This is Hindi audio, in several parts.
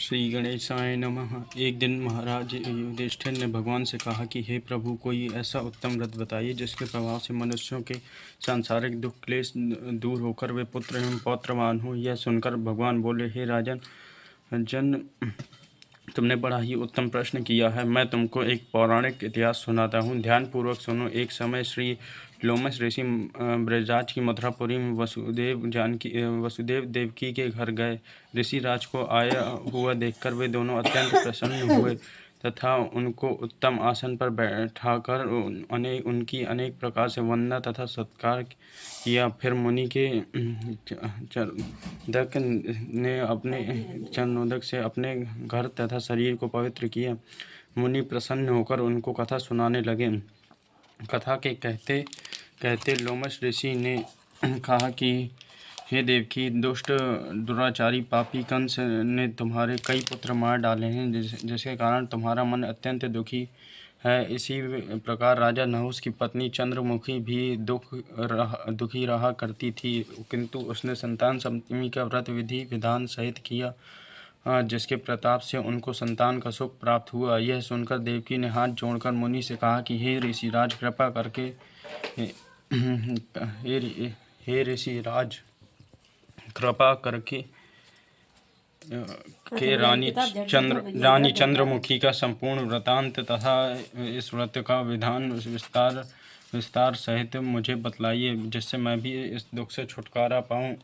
श्री गणेशाय नमः। एक दिन महाराज युधिष्ठिर ने भगवान से कहा कि हे प्रभु, कोई ऐसा उत्तम व्रत बताइए जिसके प्रभाव से मनुष्यों के सांसारिक दुख क्लेश दूर होकर वे पुत्र एवं पौत्रवान हो। यह सुनकर भगवान बोले, हे राजन जन, तुमने बड़ा ही उत्तम प्रश्न किया है। मैं तुमको एक पौराणिक इतिहास सुनाता हूँ, ध्यानपूर्वक सुनो। एक समय श्री लोमश ऋषि ब्रजराज की मथुरापुरी में वसुदेव देवकी के घर गए। ऋषि राज को आया हुआ देखकर वे दोनों अत्यंत प्रसन्न हुए तथा उनको उत्तम आसन पर बैठाकर उनकी अनेक प्रकार से वंदना तथा सत्कार किया। फिर मुनि के चरणोदक ने अपने चरणोदक से अपने घर तथा शरीर को पवित्र किया। मुनि प्रसन्न होकर उनको कथा सुनाने लगे। कथा के कहते कहते लोमश ऋषि ने कहा कि हे देवकी, दुष्ट दुराचारी पापी कंस ने तुम्हारे कई पुत्र मार डाले हैं, जिसके कारण तुम्हारा मन अत्यंत दुखी है। इसी प्रकार राजा नहुष की पत्नी चंद्रमुखी भी दुखी रहा करती थी, किंतु उसने संतान सप्तमी का व्रत विधि विधान सहित किया, जिसके प्रताप से उनको संतान का सुख प्राप्त हुआ। यह सुनकर देवकी ने हाथ जोड़कर मुनि से कहा कि हे ऋषिराज, कृपा करके हे ऋषिराज, कृपा करके के रानी चंद्रमुखी का संपूर्ण वृतांत तथा इस व्रत का विधान विस्तार सहित मुझे बतलाइए, जिससे मैं भी इस दुख से छुटकारा पाऊँ।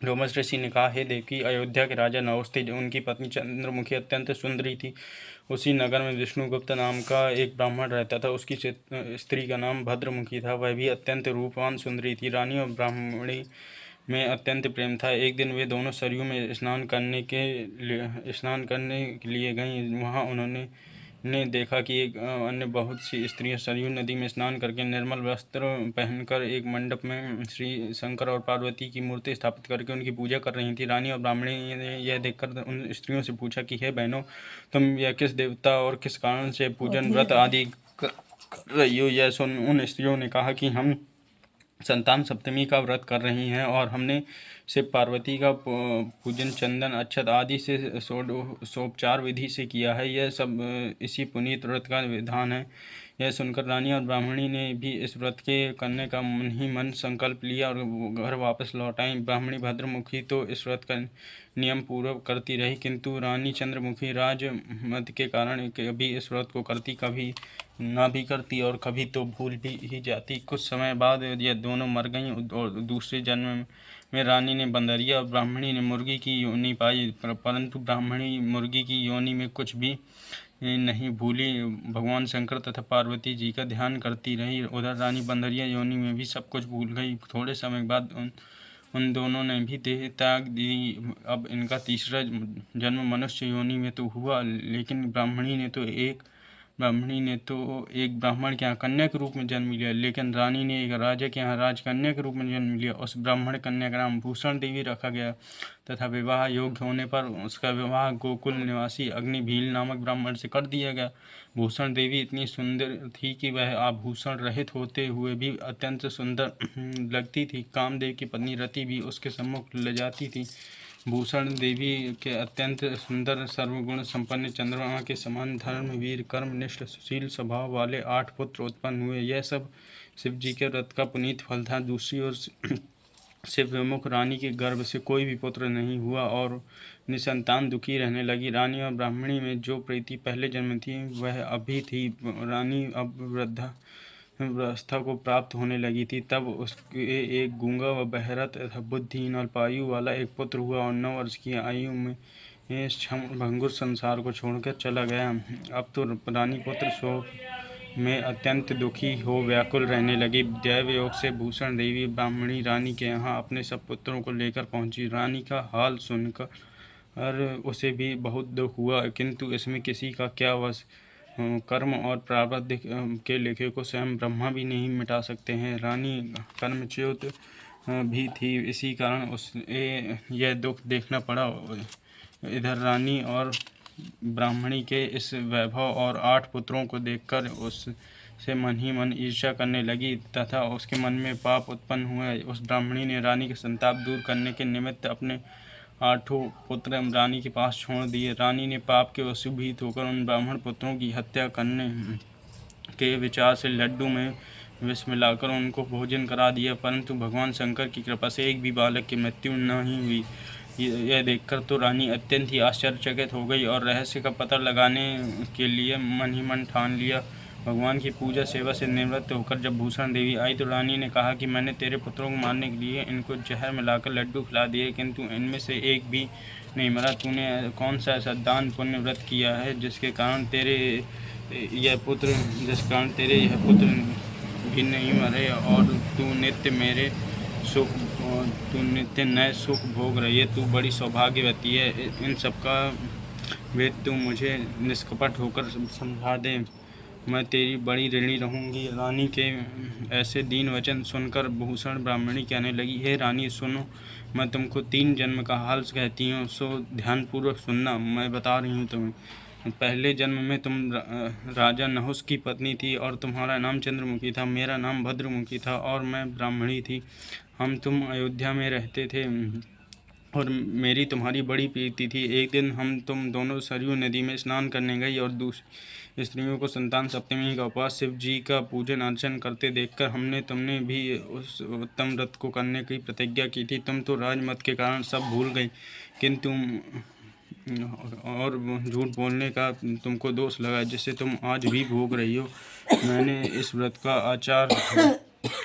लोमश ऋषि ने कहा, हे देवकी, अयोध्या के राजा नहुष थे। उनकी पत्नी चंद्रमुखी अत्यंत सुंदरी थी। उसी नगर में विष्णुगुप्त नाम का एक ब्राह्मण रहता था। उसकी स्त्री का नाम भद्रमुखी था। वह भी अत्यंत रूपवान सुंदरी थी। रानी और ब्राह्मणी में अत्यंत प्रेम था। एक दिन वे दोनों सरयू में स्नान करने के लिए गईं। वहाँ उन्होंने देखा कि एक अन्य बहुत सी स्त्रियां सरयू नदी में स्नान करके निर्मल वस्त्र पहनकर एक मंडप में श्री शंकर और पार्वती की मूर्ति स्थापित करके उनकी पूजा कर रही थी। रानी और ब्राह्मणी ने यह देखकर उन स्त्रियों से पूछा कि हे बहनों, तुम यह किस देवता और किस कारण से पूजन व्रत आदि कर रही हो? यह सुन उन स्त्रियों ने कहा कि हम संतान सप्तमी का व्रत कर रही हैं और हमने शिव पार्वती का पूजन चंदन अक्षत आदि से षोडशोपचार विधि से किया है। यह सब इसी पुनीत व्रत का विधान है। यह सुनकर रानी और ब्राह्मणी ने भी इस व्रत के करने का मन ही मन संकल्प लिया और घर वापस लौट आई। ब्राह्मणी भद्रमुखी तो इस व्रत का नियम पूर्वक करती रही, किंतु रानी चंद्रमुखी राजमद के कारण कभी इस व्रत को करती, कभी ना भी करती और कभी तो भूल भी ही जाती। कुछ समय बाद ये दोनों मर गईं और दूसरे जन्म में रानी ने बंदरिया और ब्राह्मणी ने मुर्गी की योनि पाई, परंतु ब्राह्मणी मुर्गी की योनि में कुछ भी नहीं भूली, भगवान शंकर तथा पार्वती जी का ध्यान करती रही। उधर रानी बंदरिया योनि में भी सब कुछ भूल गई। थोड़े समय बाद उन दोनों ने भी देह त्याग दी। अब इनका तीसरा जन्म मनुष्य योनि में तो हुआ, लेकिन ब्राह्मणी ने तो एक ब्राह्मण के यहाँ कन्या के रूप में जन्म लिया, लेकिन रानी ने एक राजा के यहाँ राजकन्या के रूप में जन्म लिया। उस ब्राह्मण कन्या का नाम भूषण देवी रखा गया तथा विवाह योग्य होने पर उसका विवाह गोकुल निवासी अग्निभील नामक ब्राह्मण से कर दिया गया। भूषण देवी इतनी सुंदर थी कि वह आभूषण रहित होते हुए भी अत्यंत सुंदर लगती थी। कामदेव की पत्नी रति भी उसके सम्मुख ले जाती थी। भूषण देवी के अत्यंत सुंदर सर्वगुण संपन्न चंद्रमा के समान धर्म वीर कर्मनिष्ठ सुशील स्वभाव वाले 8 पुत्र उत्पन्न हुए। यह सब शिव जी के व्रत का पुनीत फल था। दूसरी ओर शिव विमुख रानी के गर्भ से कोई भी पुत्र नहीं हुआ और निसंतान दुखी रहने लगी। रानी और ब्राह्मणी में जो प्रीति पहले जन्म थी वह अभी थी। रानी अब वृद्धावस्था को प्राप्त होने लगी थी। तब उसके एक गूंगा व बहरा तथा बुद्धिहीन अल्पायु वाला एक पुत्र हुआ और 9 वर्ष की आयु में क्षण भंगुर संसार को छोड़कर चला गया। अब तो रानी पुत्र शोक में अत्यंत दुखी हो व्याकुल रहने लगी। दैव योग से भूषण देवी ब्राह्मणी रानी के यहाँ अपने सब पुत्रों को लेकर पहुंची। रानी का हाल सुनकर उसे भी बहुत दुख हुआ, किंतु इसमें किसी का क्या वश। कर्म और प्रारब्ध के लेखे को स्वयं ब्रह्मा भी नहीं मिटा सकते हैं। रानी कर्मच्युत भी थी, इसी कारण उसे यह दुख देखना पड़ा। इधर रानी और ब्राह्मणी के इस वैभव और 8 पुत्रों को देखकर उससे मन ही मन ईर्ष्या करने लगी तथा उसके मन में पाप उत्पन्न हुआ। उस ब्राह्मणी ने रानी के संताप दूर करने के निमित्त अपने आठों पुत्र रानी के पास छोड़ दिए। रानी ने पाप के वशीभूत होकर उन ब्राह्मण पुत्रों की हत्या करने के विचार से लड्डू में विष मिलाकर उनको भोजन करा दिया, परंतु भगवान शंकर की कृपा से एक भी बालक की मृत्यु नहीं हुई। यह देखकर तो रानी अत्यंत ही आश्चर्यचकित हो गई और रहस्य का पता लगाने के लिए मन ही मन ठान लिया। भगवान की पूजा सेवा से निवृत्त होकर जब भूषण देवी आई तो रानी ने कहा कि मैंने तेरे पुत्रों को मारने के लिए इनको जहर मिलाकर लड्डू खिला दिए, किंतु इनमें से एक भी नहीं मरा। तूने कौन सा ऐसा दान पुण्य व्रत किया है जिसके कारण तेरे यह पुत्र भी नहीं मरे और तू नित्य मेरे सुख तू नित्य नए सुख भोग रही है। तू बड़ी सौभाग्यवती है। इन सब का वेद तू मुझे निष्कपट होकर समझा दे, मैं तेरी बड़ी ऋणी रहूँगी। रानी के ऐसे दीन वचन सुनकर भूषण ब्राह्मणी कहने लगी, हे रानी सुनो, मैं तुमको 3 जन्म का हाल कहती हूँ, सो ध्यानपूर्वक सुनना। मैं बता रही हूँ तुम्हें। पहले जन्म में तुम राजा नहुस की पत्नी थी और तुम्हारा नाम चंद्रमुखी था, मेरा नाम भद्रमुखी था और मैं ब्राह्मणी थी। तुम अयोध्या में रहते थे और मेरी तुम्हारी बड़ी प्रीति थी। एक दिन तुम दोनों सरयू नदी में स्नान करने गई और दूसरी स्त्रियों को संतान सप्तमी का उपवास शिव जी का पूजन अर्चन करते देखकर तुमने भी उस उत्तम व्रत को करने की प्रतिज्ञा की थी। तुम तो राजमत के कारण सब भूल गई, किंतु और झूठ बोलने का तुमको दोष लगा, जिसे तुम आज भी भोग रही हो। मैंने इस व्रत का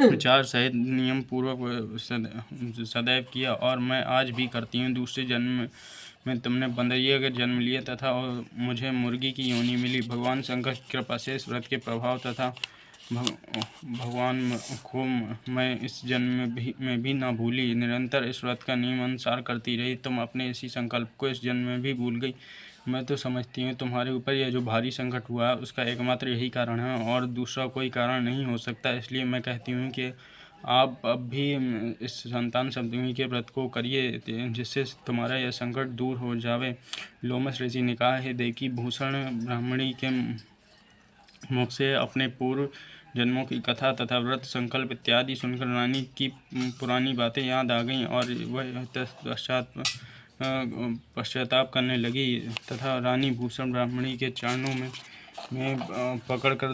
विचार सहित नियम पूर्वक सदैव किया और मैं आज भी करती हूँ। दूसरे जन्म में तुमने बंदरिया का जन्म लिया तथा मुझे मुर्गी की योनि मिली। भगवान शंकर की कृपा से इस व्रत के प्रभाव तथा भगवान को मैं इस जन्म में भी ना भूली। निरंतर इस व्रत का नियम अनुसार करती रही। तुम अपने इसी संकल्प को इस जन्म में भी भूल गई। मैं तो समझती हूँ तुम्हारे ऊपर यह जो भारी संकट हुआ है उसका एकमात्र यही कारण है और दूसरा कोई कारण नहीं हो सकता। इसलिए मैं कहती हूँ कि आप अब भी इस संतान सप्तमी के व्रत को करिए, जिससे तुम्हारा यह संकट दूर हो जावे। लोमस ऋषि ने कहा, हे देवकी, भूषण ब्राह्मणी के मुख से अपने पूर्व जन्मों की कथा तथा व्रत संकल्प इत्यादि सुनकर रानी की पुरानी बातें याद आ गईं और वह पश्चाताप करने लगी तथा रानी भूषण ब्राह्मणी के चरणों में पकड़कर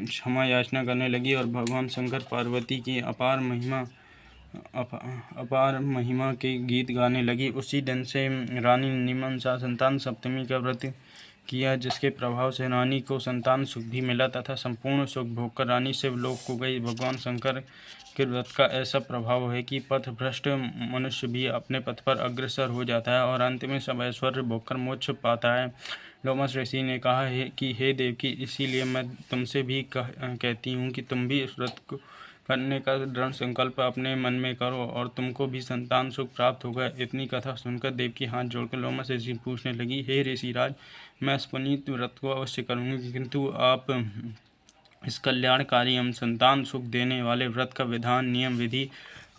क्षमा याचना करने लगी और भगवान शंकर पार्वती की अपार महिमा के गीत गाने लगी। उसी दिन से रानी ने निमनसा संतान सप्तमी का व्रत किया, जिसके प्रभाव से रानी को संतान सुख भी मिला तथा संपूर्ण सुख भोगकर रानी शिवलोक को गई। भगवान शंकर के व्रत का ऐसा प्रभाव है कि पथ भ्रष्ट मनुष्य भी अपने पथ पर अग्रसर हो जाता है और अंत में सब ऐश्वर्य भोगकर मोक्ष पाता है। लोमस ऋषि ने कहा है कि हे देवकी, इसीलिए मैं तुमसे भी कहती हूँ कि तुम भी इस व्रत को करने का दृढ़ संकल्प अपने मन में करो और तुमको भी संतान सुख प्राप्त होगा। इतनी कथा सुनकर देवकी हाथ जोड़कर लोमस ऋषि पूछने लगी, हे ऋषिराज, मैं इस पुनीत व्रत को अवश्य करूँगी, किंतु आप इस कल्याणकारी एवं संतान सुख देने वाले व्रत का विधान, नियम, विधि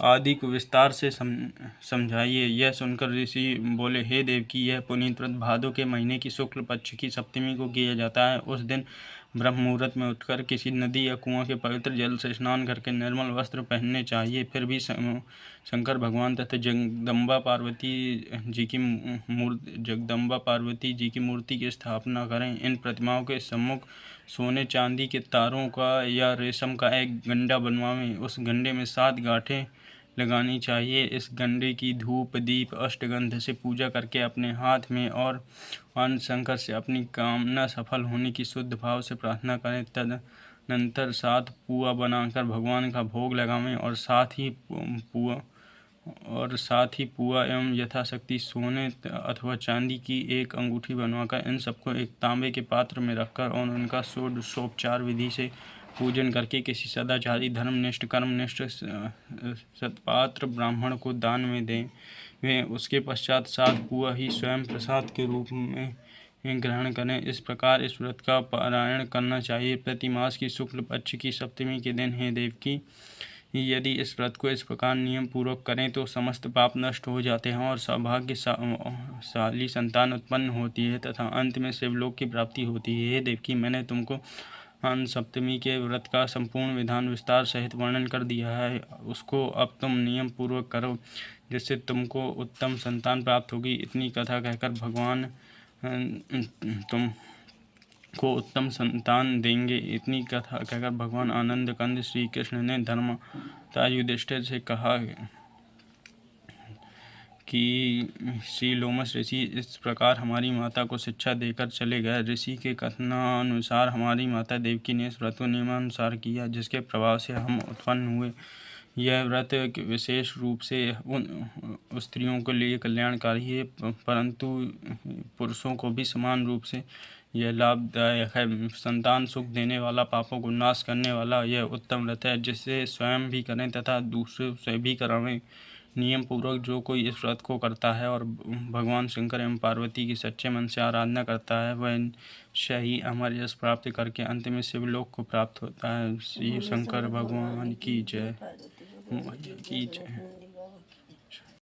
आदि को विस्तार से समझाइए। यह सुनकर ऋषि बोले, हे देवकी, यह पुनीत व्रत भादो के महीने की शुक्ल पक्ष की सप्तमी को किया जाता है। उस दिन ब्रह्म मुहूर्त में उठकर किसी नदी या कुआं के पवित्र जल से स्नान करके निर्मल वस्त्र पहनने चाहिए। फिर भी शंकर भगवान तथा जगदम्बा पार्वती जी की मूर्ति की स्थापना करें। इन प्रतिमाओं के सम्मुख सोने चांदी के तारों का या रेशम का एक गंडा बनवाएं। उस गंडे में 7 गांठें लगानी चाहिए। इस गंडे की धूप दीप अष्टगंध से पूजा करके अपने हाथ में और शंकर से अपनी कामना सफल होने की शुद्ध भाव से प्रार्थना करें। तदनंतर 7 पुआ बनाकर भगवान का भोग लगावें और साथ ही पुआ एवं यथाशक्ति सोने अथवा चांदी की एक अंगूठी बनवाकर इन सबको एक तांबे के पात्र में रखकर और उनका षोडशोपचार विधि से पूजन करके किसी सदाचारी धर्मनिष्ठ कर्मनिष्ठ सत्पात्र ब्राह्मण को दान में दें। वे उसके पश्चात 7 पुआ ही स्वयं प्रसाद के रूप में ग्रहण करें। इस प्रकार इस व्रत का पारायण करना चाहिए प्रति मास की शुक्ल पक्ष की सप्तमी के दिन। हे देवकी, यदि इस व्रत को इस प्रकार नियम पूर्वक करें तो समस्त पाप नष्ट हो जाते हैं और सौभाग्यशाली संतान उत्पन्न होती है तथा अंत में शिवलोक की प्राप्ति होती है। हे देवकी, मैंने तुमको सप्तमी के व्रत का संपूर्ण विधान विस्तार सहित वर्णन कर दिया है। उसको अब तुम नियम पूर्वक करो, जिससे तुमको उत्तम संतान प्राप्त होगी। इतनी कथा कहकर भगवान तुमको उत्तम संतान देंगे। इतनी कथा कहकर भगवान आनंद कंद श्री कृष्ण ने धर्मात्मा युधिष्ठिर से कहा कि श्री लोमश ऋषि इस प्रकार हमारी माता को शिक्षा देकर चले गए। ऋषि के कथनानुसार हमारी माता देवकी ने इस व्रत को नियमानुसार किया, जिसके प्रभाव से हम उत्पन्न हुए। यह व्रत विशेष रूप से उन स्त्रियों के लिए कल्याणकारी है, परंतु पुरुषों को भी समान रूप से यह लाभदायक है। संतान सुख देने वाला, पापों को नाश करने वाला यह उत्तम व्रत है, जिसे स्वयं भी करें तथा दूसरों से भी करावें। नियम पूर्वक जो कोई इस व्रत को करता है और भगवान शंकर एवं पार्वती की सच्चे मन से आराधना करता है, वह निश्चय ही अमर यश प्राप्त करके अंत में शिवलोक को प्राप्त होता है। श्री शंकर भगवान की जय, मैया की जय।